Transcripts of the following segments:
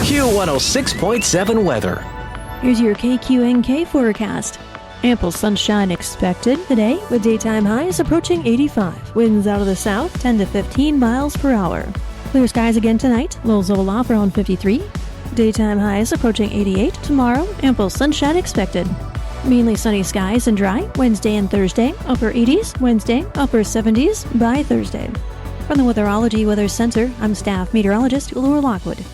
Q106.7 weather. Here's your KQNK forecast. Ample sunshine expected today with daytime highs approaching 85. Winds out of the south 10 to 15 miles per hour. Clear skies again tonight. Lows level off around 53. Daytime highs approaching 88. Tomorrow, ample sunshine expected. Mainly sunny skies and dry Wednesday and Thursday. Upper 80s. Wednesday, upper 70s by Thursday. From the Weatherology Weather Center, I'm staff meteorologist Laura Lockwood.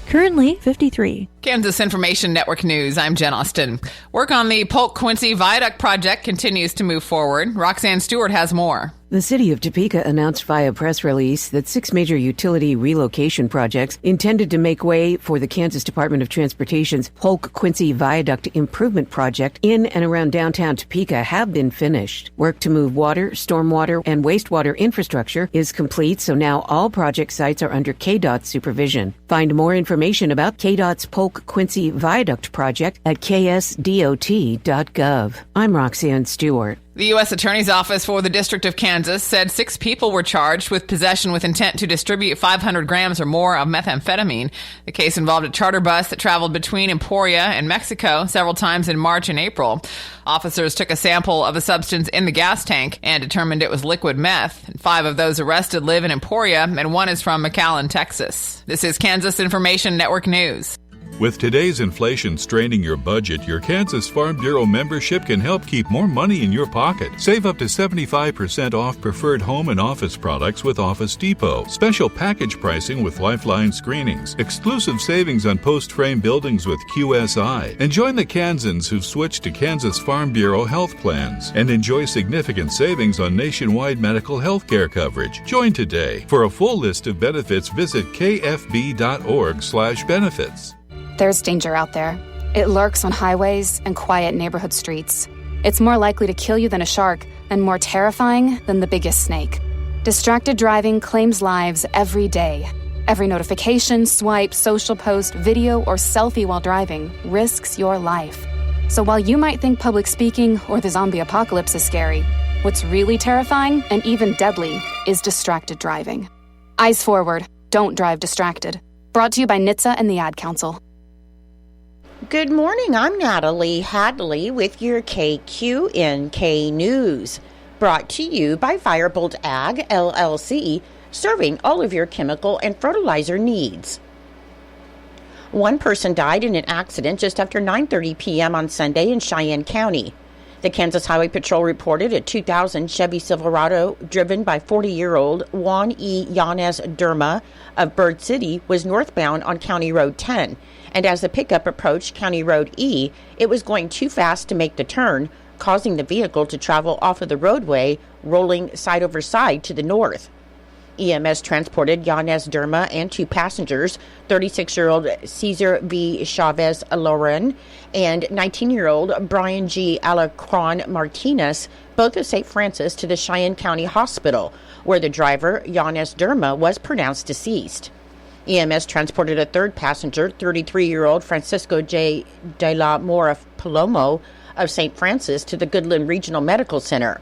Currently 53. Kansas Information Network News, I'm Jen Austin. Work on the Polk-Quincy Viaduct project continues to move forward. Roxanne Stewart has more. The city of Topeka announced via press release that 6 major utility relocation projects intended to make way for the Kansas Department of Transportation's Polk-Quincy Viaduct Improvement Project in and around downtown Topeka have been finished. Work to move water, stormwater, and wastewater infrastructure is complete, so now all project sites are under KDOT's supervision. Find more information about KDOT's Polk-Quincy Viaduct project at ksdot.gov. I'm Roxanne Stewart. The U.S. Attorney's Office for the District of Kansas said 6 people were charged with possession with intent to distribute 500 grams or more of methamphetamine. The case involved a charter bus that traveled between Emporia and Mexico several times in March and April. Officers took a sample of a substance in the gas tank and determined it was liquid meth. 5 of those arrested live in Emporia, and 1 is from McAllen, Texas. This is Kansas Information Network News. With today's inflation straining your budget, your Kansas Farm Bureau membership can help keep more money in your pocket. Save up to 75% off preferred home and office products with Office Depot. Special package pricing with Lifeline screenings. Exclusive savings on post-frame buildings with QSI. And join the Kansans who've switched to Kansas Farm Bureau health plans. And enjoy significant savings on nationwide medical health care coverage. Join today. For a full list of benefits, visit kfb.org/benefits. There's danger out there. It lurks on highways and quiet neighborhood streets. It's more likely to kill you than a shark and more terrifying than the biggest snake. Distracted driving claims lives every day. Every notification, swipe, social post, video, or selfie while driving risks your life. So while you might think public speaking or the zombie apocalypse is scary, what's really terrifying and even deadly is distracted driving. Eyes forward. Don't drive distracted. Brought to you by NHTSA and the Ad Council. Good morning, I'm Natalie Hadley with your KQNK News. Brought to you by Firebolt Ag, LLC, serving all of your chemical and fertilizer needs. 1 person died in an accident just after 9:30 p.m. on Sunday in Cheyenne County. The Kansas Highway Patrol reported a 2000 Chevy Silverado driven by 40-year-old Juan E. Yanes Derma of Bird City was northbound on County Road 10. And as the pickup approached County Road E, it was going too fast to make the turn, causing the vehicle to travel off of the roadway, rolling side over side to the north. EMS transported Yanes Derma and 2 passengers, 36-year-old Cesar V. Chavez Loren and 19-year-old Brian G. Alacron Martinez, both of St. Francis, to the Cheyenne County Hospital, where the driver, Yanes Derma, was pronounced deceased. EMS transported a 3rd passenger, 33-year-old Francisco J. de la Mora Palomo of St. Francis, to the Goodland Regional Medical Center.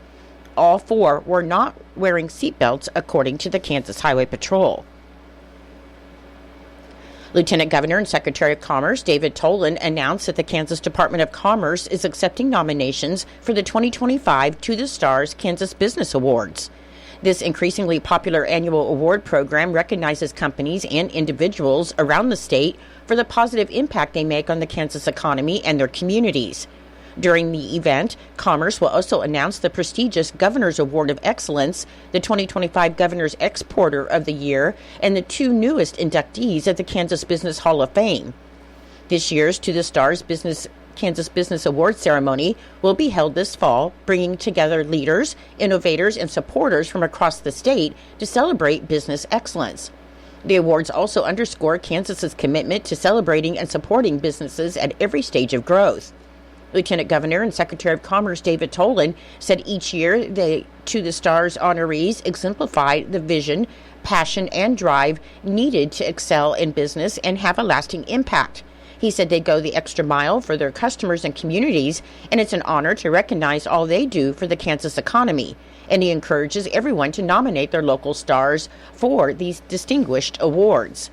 All 4 were not wearing seatbelts, according to the Kansas Highway Patrol. Lieutenant Governor and Secretary of Commerce David Tolan announced that the Kansas Department of Commerce is accepting nominations for the 2025 To the Stars Kansas Business Awards. This increasingly popular annual award program recognizes companies and individuals around the state for the positive impact they make on the Kansas economy and their communities. During the event, Commerce will also announce the prestigious Governor's Award of Excellence, the 2025 Governor's Exporter of the Year, and the 2 newest inductees of the Kansas Business Hall of Fame. This year's To the Stars Kansas Business Awards ceremony will be held this fall, bringing together leaders, innovators, and supporters from across the state to celebrate business excellence. The awards also underscore Kansas's commitment to celebrating and supporting businesses at every stage of growth. Lieutenant Governor and Secretary of Commerce David Tolan said each year the To the Stars honorees exemplify the vision, passion, and drive needed to excel in business and have a lasting impact. He said they go the extra mile for their customers and communities, and it's an honor to recognize all they do for the Kansas economy. And he encourages everyone to nominate their local stars for these distinguished awards.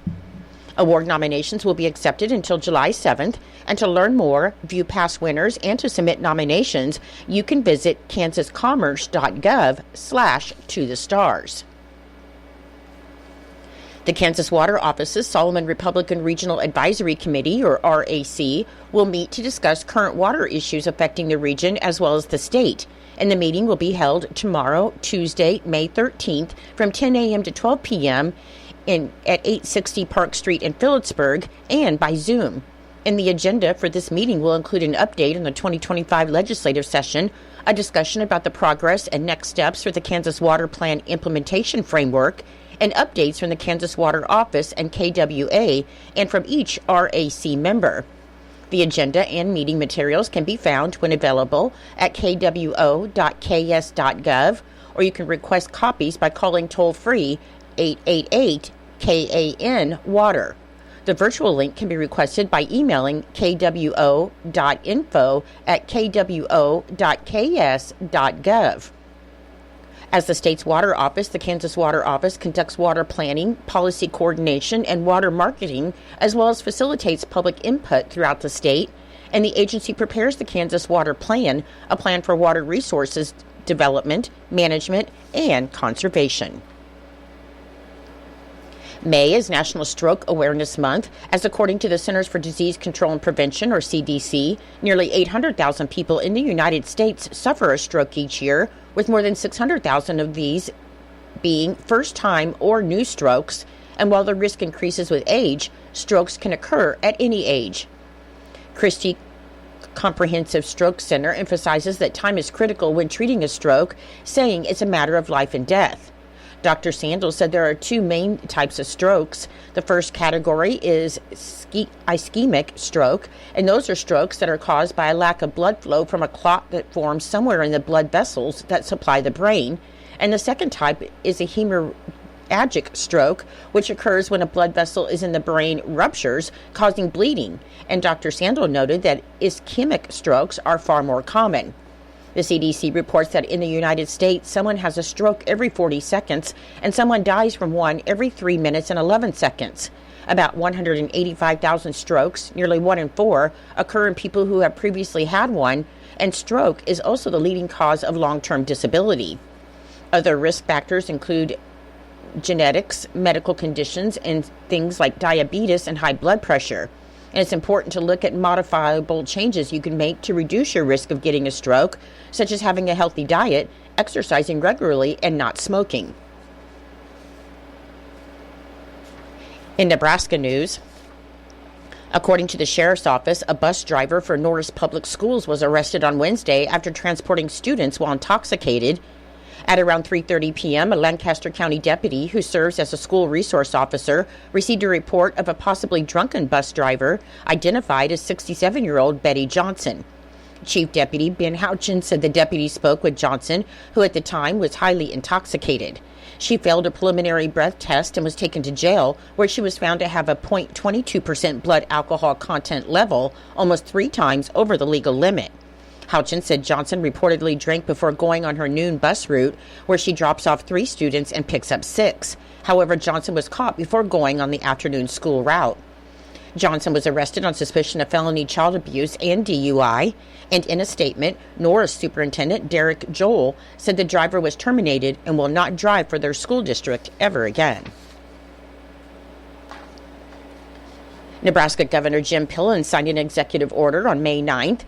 Award nominations will be accepted until July 7th, and to learn more, view past winners, and to submit nominations, you can visit kansascommerce.gov/to-the-stars. The Kansas Water Office's Solomon Republican Regional Advisory Committee, or RAC, will meet to discuss current water issues affecting the region as well as the state. And the meeting will be held tomorrow, Tuesday, May 13th, from 10 a.m. to 12 p.m. At 860 Park Street in Phillipsburg, and by Zoom. And the agenda for this meeting will include an update on the 2025 legislative session, a discussion about the progress and next steps for the Kansas Water Plan implementation framework, and updates from the Kansas Water Office and KWA, and from each RAC member. The agenda and meeting materials can be found, when available, at kwo.ks.gov, or you can request copies by calling toll-free 888-KAN-WATER. The virtual link can be requested by emailing kwo.info@kwo.ks.gov. As the state's water office, the Kansas Water Office conducts water planning, policy coordination, and water marketing, as well as facilitates public input throughout the state, and the agency prepares the Kansas Water Plan, a plan for water resources development, management, and conservation. May is National Stroke Awareness Month, as according to the Centers for Disease Control and Prevention, or CDC, nearly 800,000 people in the United States suffer a stroke each year, with more than 600,000 of these being first-time or new strokes, and while the risk increases with age, strokes can occur at any age. Christie Comprehensive Stroke Center emphasizes that time is critical when treating a stroke, saying it's a matter of life and death. Dr. Sandel said there are two main types of strokes. The first category is ischemic stroke, and those are strokes that are caused by a lack of blood flow from a clot that forms somewhere in the blood vessels that supply the brain. And the second type is a hemorrhagic stroke, which occurs when a blood vessel is in the brain ruptures, causing bleeding. And Dr. Sandel noted that ischemic strokes are far more common. The CDC reports that in the United States, someone has a stroke every 40 seconds, and someone dies from one every 3 minutes and 11 seconds. About 185,000 strokes, nearly 1 in 4, occur in people who have previously had one, and stroke is also the leading cause of long-term disability. Other risk factors include genetics, medical conditions, and things like diabetes and high blood pressure. And it's important to look at modifiable changes you can make to reduce your risk of getting a stroke, such as having a healthy diet, exercising regularly, and not smoking. In Nebraska news, according to the Sheriff's Office, a bus driver for Norris Public Schools was arrested on Wednesday after transporting students while intoxicated. At around 3:30 p.m., a Lancaster County deputy who serves as a school resource officer received a report of a possibly drunken bus driver identified as 67-year-old Betty Johnson. Chief Deputy Ben Houchin said the deputy spoke with Johnson, who at the time was highly intoxicated. She failed a preliminary breath test and was taken to jail, where she was found to have a 0.22% blood alcohol content level, almost 3 times over the legal limit. Houchin said Johnson reportedly drank before going on her noon bus route, where she drops off 3 students and picks up 6. However, Johnson was caught before going on the afternoon school route. Johnson was arrested on suspicion of felony child abuse and DUI, and in a statement, Norris Superintendent Derek Joel said the driver was terminated and will not drive for their school district ever again. Nebraska Governor Jim Pillen signed an executive order on May 9th,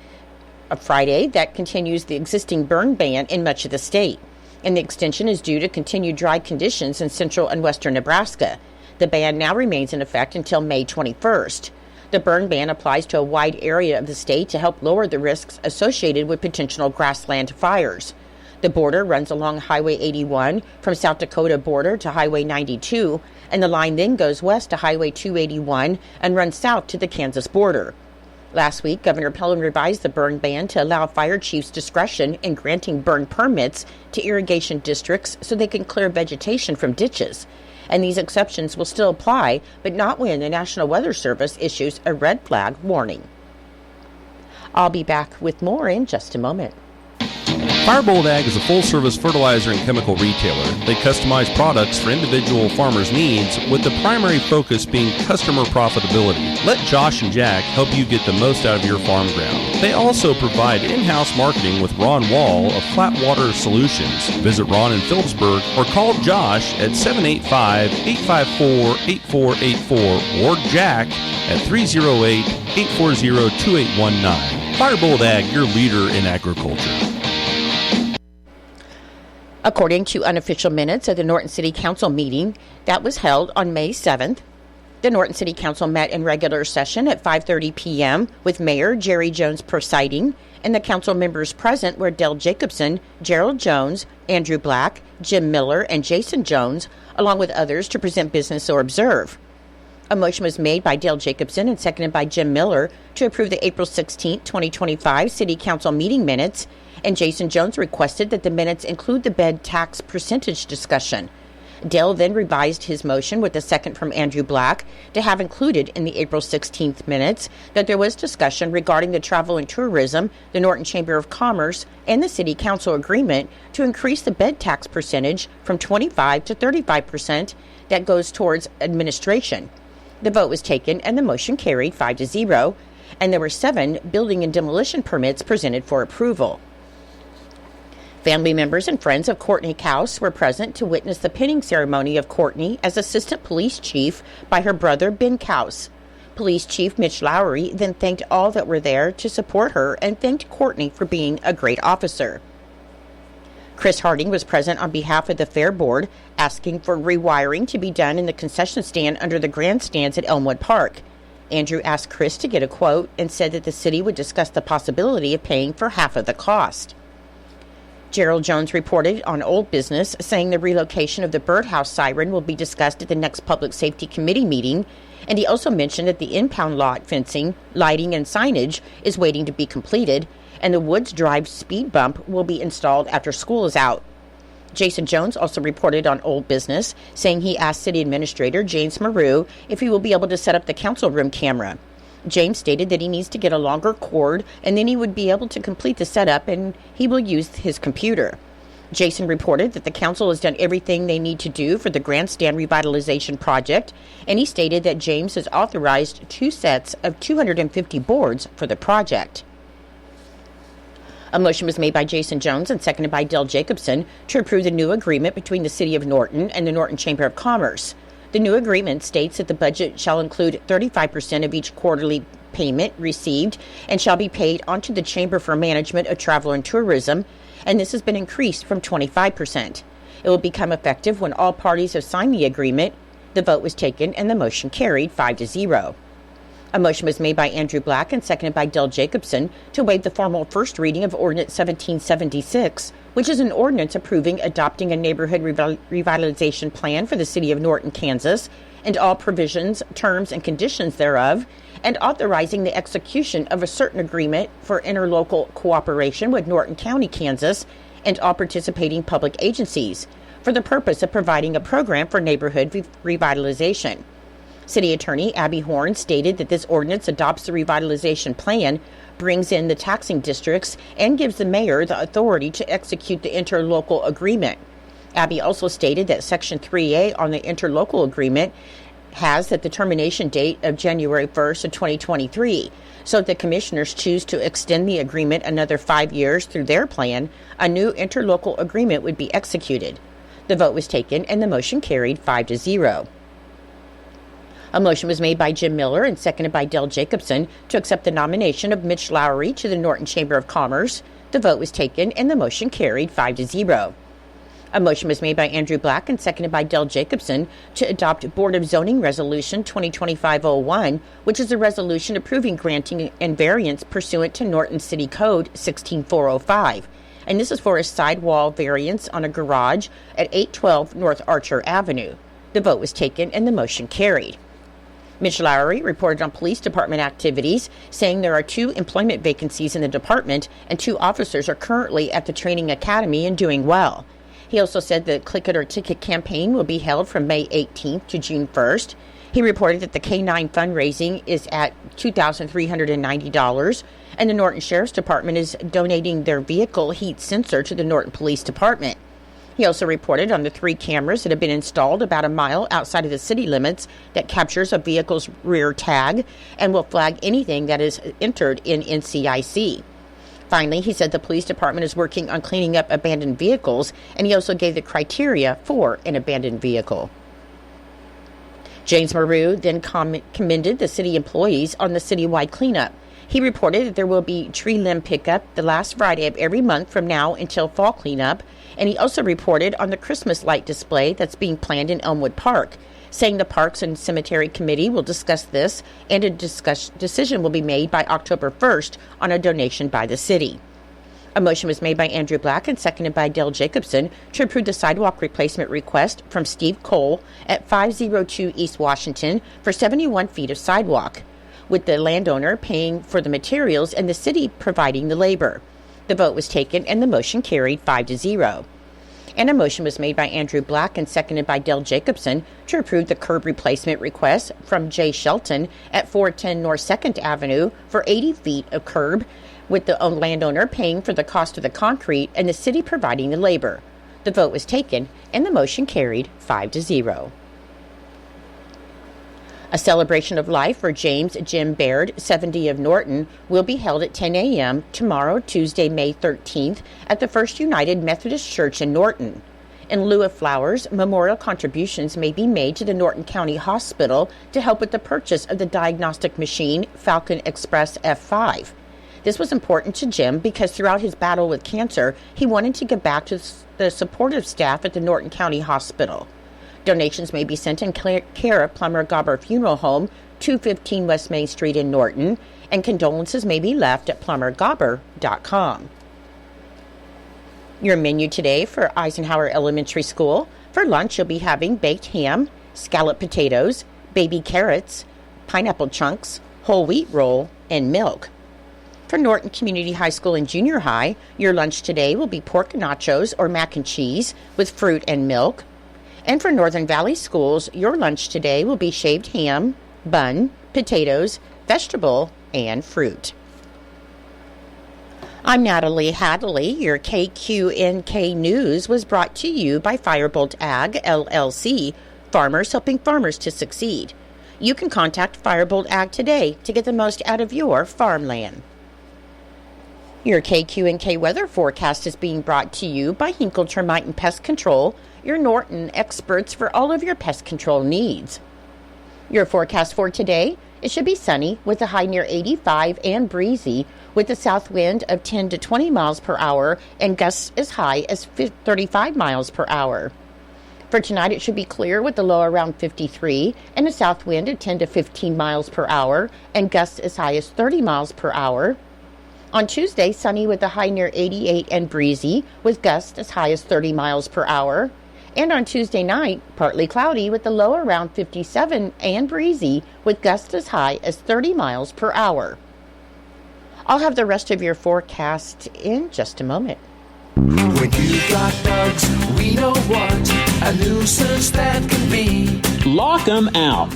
a Friday, that continues the existing burn ban in much of the state. And the extension is due to continued dry conditions in central and western Nebraska. The ban now remains in effect until May 21st. The burn ban applies to a wide area of the state to help lower the risks associated with potential grassland fires. The border runs along Highway 81 from South Dakota border to Highway 92, and the line then goes west to Highway 281 and runs south to the Kansas border. Last week, Governor Pillen revised the burn ban to allow fire chiefs discretion in granting burn permits to irrigation districts so they can clear vegetation from ditches. And these exceptions will still apply, but not when the National Weather Service issues a red flag warning. I'll be back with more in just a moment. Firebolt Ag is a full-service fertilizer and chemical retailer. They customize products for individual farmers' needs, with the primary focus being customer profitability. Let Josh and Jack help you get the most out of your farm ground. They also provide in-house marketing with Ron Wall of Flatwater Solutions. Visit Ron in Phillipsburg or call Josh at 785-854-8484 or Jack at 308-840-2819. Firebolt Ag, your leader in agriculture. According to unofficial minutes of the Norton City Council meeting that was held on May 7th, the Norton City Council met in regular session at 5:30 p.m. with Mayor Jerry Jones presiding, and the council members present were Dale Jacobson, Gerald Jones, Andrew Black, Jim Miller, and Jason Jones, along with others to present business or observe. A motion was made by Dale Jacobson and seconded by Jim Miller to approve the April 16, 2025 City Council meeting minutes, and Jason Jones requested that the minutes include the bed tax percentage discussion. Dale then revised his motion with a second from Andrew Black to have included in the April 16th minutes that there was discussion regarding the travel and tourism, the Norton Chamber of Commerce, and the City Council agreement to increase the bed tax percentage from 25 to 35% that goes towards administration. The vote was taken and the motion carried 5-0, and there were 7 building and demolition permits presented for approval. Family members and friends of Courtney Kaus were present to witness the pinning ceremony of Courtney as Assistant Police Chief by her brother Ben Kaus. Police Chief Mitch Lowry then thanked all that were there to support her and thanked Courtney for being a great officer. Chris Harding was present on behalf of the Fair Board, asking for rewiring to be done in the concession stand under the grandstands at Elmwood Park. Andrew asked Chris to get a quote and said that the city would discuss the possibility of paying for half of the cost. Gerald Jones reported on Old Business, saying the relocation of the birdhouse siren will be discussed at the next Public Safety Committee meeting, and he also mentioned that the impound lot fencing, lighting, and signage is waiting to be completed, and the Woods Drive speed bump will be installed after school is out. Jason Jones also reported on Old Business, saying he asked City Administrator James Maru if he will be able to set up the council room camera. James stated that he needs to get a longer cord, and then he would be able to complete the setup, and he will use his computer. Jason reported that the council has done everything they need to do for the grandstand revitalization project, and he stated that James has authorized 2 sets of 250 boards for the project. A motion was made by Jason Jones and seconded by Dale Jacobson to approve the new agreement between the City of Norton and the Norton Chamber of Commerce. The new agreement states that the budget shall include 35% of each quarterly payment received and shall be paid onto the Chamber for management of travel and tourism, and this has been increased from 25%. It will become effective when all parties have signed the agreement. The vote was taken and the motion carried 5-0. A motion was made by Andrew Black and seconded by Dale Jacobson to waive the formal first reading of Ordinance 1776, which is an ordinance approving adopting a neighborhood revitalization plan for the City of Norton, Kansas, and all provisions, terms, and conditions thereof, and authorizing the execution of a certain agreement for interlocal cooperation with Norton County, Kansas, and all participating public agencies for the purpose of providing a program for neighborhood revitalization. City Attorney Abby Horn stated that this ordinance adopts the revitalization plan, brings in the taxing districts, and gives the mayor the authority to execute the interlocal agreement. Abby also stated that Section 3A on the interlocal agreement has that the termination date of January 1st of 2023. So if the commissioners choose to extend the agreement another 5 years through their plan, a new interlocal agreement would be executed. The vote was taken and the motion carried 5-0. A motion was made by Jim Miller and seconded by Dale Jacobson to accept the nomination of Mitch Lowry to the Norton Chamber of Commerce. The vote was taken and the motion carried 5-0. A motion was made by Andrew Black and seconded by Dale Jacobson to adopt Board of Zoning Resolution 2025-01, which is a resolution approving granting and variance pursuant to Norton City Code 16405. And this is for a sidewall variance on a garage at 812 North Archer Avenue. The vote was taken and the motion carried. Mitch Lowry reported on police department activities, saying there are 2 employment vacancies in the department and 2 officers are currently at the training academy and doing well. He also said the Click It or Ticket campaign will be held from May 18th to June 1st. He reported that the K9 fundraising is at $2,390, and the Norton Sheriff's Department is donating their vehicle heat sensor to the Norton Police Department. He also reported on the 3 cameras that have been installed about a mile outside of the city limits that captures a vehicle's rear tag and will flag anything that is entered in NCIC. Finally, he said the police department is working on cleaning up abandoned vehicles, and he also gave the criteria for an abandoned vehicle. James Maru then commended the city employees on the citywide cleanup. He reported that there will be tree limb pickup the last Friday of every month from now until fall cleanup, and he also reported on the Christmas light display that's being planned in Elmwood Park, saying the Parks and Cemetery Committee will discuss this and a decision will be made by October 1st on a donation by the city. A motion was made by Andrew Black and seconded by Dale Jacobson to approve the sidewalk replacement request from Steve Cole at 502 East Washington for 71 feet of sidewalk, with the landowner paying for the materials and the city providing the labor. The vote was taken and the motion carried 5-0. And a motion was made by Andrew Black and seconded by Dale Jacobson to approve the curb replacement request from Jay Shelton at 410 North 2nd Avenue for 80 feet of curb, with the landowner paying for the cost of the concrete and the city providing the labor. The vote was taken and the motion carried 5-0. A celebration of life for James Jim Baird, 70 of Norton, will be held at 10 a.m. tomorrow, Tuesday, May 13th, at the First United Methodist Church in Norton. In lieu of flowers, memorial contributions may be made to the Norton County Hospital to help with the purchase of the diagnostic machine Falcon Express F5. This was important to Jim because throughout his battle with cancer, he wanted to give back to the supportive staff at the Norton County Hospital. Donations may be sent in care of Plummer Gobber Funeral Home, 215 West Main Street in Norton, and condolences may be left at plummergobber.com. Your menu today for Eisenhower Elementary School. For lunch, you'll be having baked ham, scalloped potatoes, baby carrots, pineapple chunks, whole wheat roll, and milk. For Norton Community High School and Junior High, your lunch today will be pork nachos or mac and cheese with fruit and milk. And for Northern Valley Schools, your lunch today will be shaved ham, bun, potatoes, vegetable, and fruit. I'm Natalie Hadley. Your KQNK News was brought to you by Firebolt Ag, LLC, farmers helping farmers to succeed. You can contact Firebolt Ag today to get the most out of your farmland. Your KQNK weather forecast is being brought to you by Hinkle Termite and Pest Control, your Norton experts for all of your pest control needs. Your forecast for today, it should be sunny with a high near 85 and breezy with a south wind of 10 to 20 miles per hour and gusts as high as 35 miles per hour. For tonight, it should be clear with a low around 53 and a south wind of 10 to 15 miles per hour and gusts as high as 30 miles per hour. On Tuesday, sunny with a high near 88 and breezy with gusts as high as 30 miles per hour. And on Tuesday night, partly cloudy with a low around 57 and breezy with gusts as high as 30 miles per hour. I'll have the rest of your forecast in just a moment. When you've got bugs, we know what a nuisance that can be. Lock 'em out.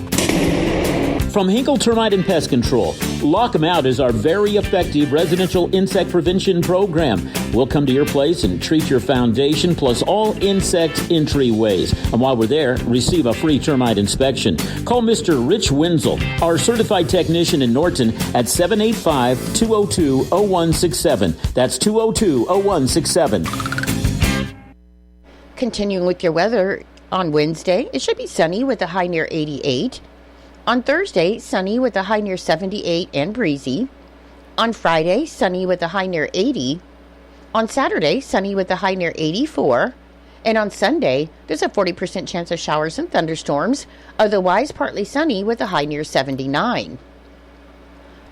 From Hinkle Termite and Pest Control, Lock 'em Out is our very effective residential insect prevention program. We'll come to your place and treat your foundation plus all insect entryways. And while we're there, receive a free termite inspection. Call Mr. Rich Wenzel, our certified technician in Norton, at 785-202-0167. That's 202-0167. Continuing with your weather, on Wednesday, it should be sunny with a high near 88. On Thursday, sunny with a high near 78 and breezy. On Friday, sunny with a high near 80. On Saturday, sunny with a high near 84. And on Sunday, there's a 40% chance of showers and thunderstorms, otherwise partly sunny with a high near 79.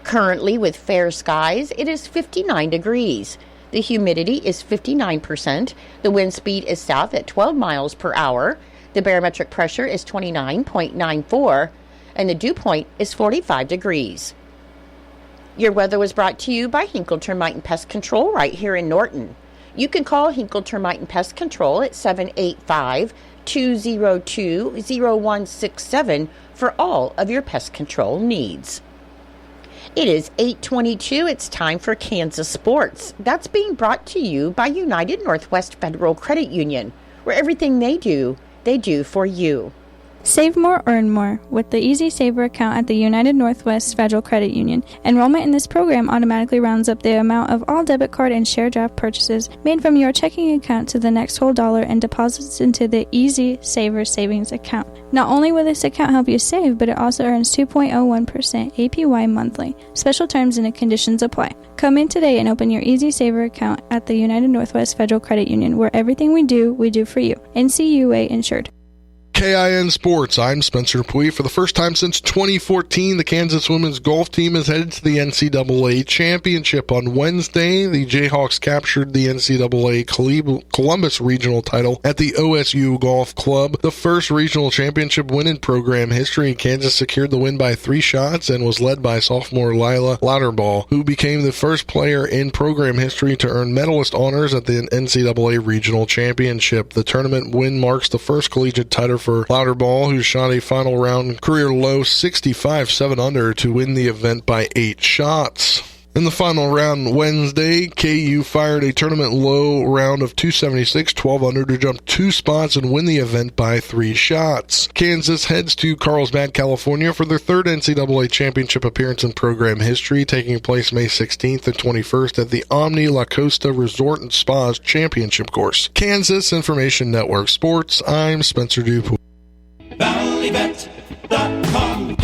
Currently, with fair skies, it is 59 degrees. The humidity is 59%. The wind speed is south at 12 miles per hour. The barometric pressure is 29.94. And the dew point is 45 degrees. Your weather was brought to you by Hinkle Termite and Pest Control right here in Norton. You can call Hinkle Termite and Pest Control at 785-202-0167 for all of your pest control needs. It is 8:22. It's time for Kansas Sports. That's being brought to you by United Northwest Federal Credit Union, where everything they do for you. Save more, earn more with the Easy Saver account at the United Northwest Federal Credit Union. Enrollment in this program automatically rounds up the amount of all debit card and share draft purchases made from your checking account to the next whole dollar and deposits into the Easy Saver savings account. Not only will this account help you save, but it also earns 2.01% APY monthly. Special terms and conditions apply. Come in today and open your Easy Saver account at the United Northwest Federal Credit Union, where everything we do for you. NCUA insured. KIN Sports, I'm Spencer Puy. For the first time since 2014, the Kansas women's golf team is headed to the NCAA Championship. On Wednesday, the Jayhawks captured the NCAA Columbus Regional title at the OSU Golf Club, the first regional championship win in program history. Kansas secured the win by 3 shots and was led by sophomore Lila Louderbaugh, who became the first player in program history to earn medalist honors at the NCAA Regional Championship. The tournament win marks the first collegiate title for Louderbaugh, who shot a final round career low 65 7 under to win the event by 8 shots. In the final round Wednesday, KU fired a tournament low round of 276, 12 under to jump 2 spots and win the event by 3 shots. Kansas heads to Carlsbad, California for their 3rd NCAA championship appearance in program history, taking place May 16th and 21st at the Omni La Costa Resort and Spa's championship course. Kansas Information Network Sports, I'm Spencer Dupuy. ValleyVet.com.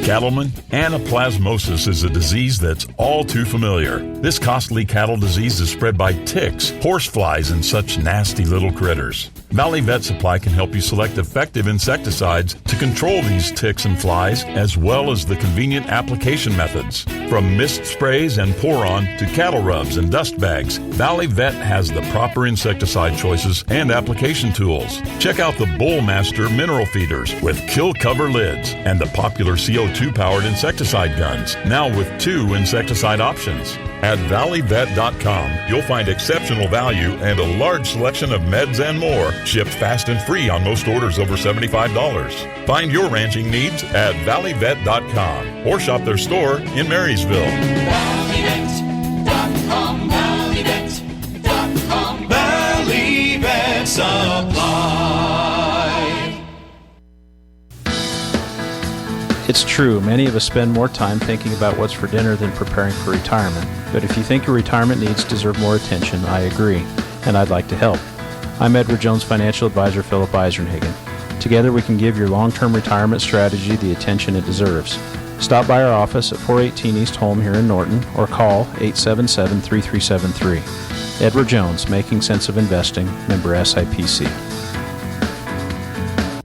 Cattleman anaplasmosis is a disease that's all too familiar. This costly cattle disease is spread by ticks, horseflies, and such nasty little critters. Valley Vet Supply can help you select effective insecticides to control these ticks and flies, as well as the convenient application methods. From mist sprays and pour-on to cattle rubs and dust bags, Valley Vet has the proper insecticide choices and application tools. Check out the Bullmaster mineral feeders with kill cover lids and the popular CO2-powered insecticide guns, now with 2 insecticide options. At valleyvet.com, you'll find exceptional value and a large selection of meds and more, shipped fast and free on most orders over $75. Find your ranching needs at valleyvet.com or shop their store in Marysville. ValleyVet.com, ValleyVet.com, Valley Vet Supply. It's true, many of us spend more time thinking about what's for dinner than preparing for retirement. But if you think your retirement needs deserve more attention, I agree, and I'd like to help. I'm Edward Jones Financial Advisor Philip Eisenhagen. Together we can give your long-term retirement strategy the attention it deserves. Stop by our office at 418 East Holm here in Norton or call 877-3373. Edward Jones, Making Sense of Investing, member SIPC.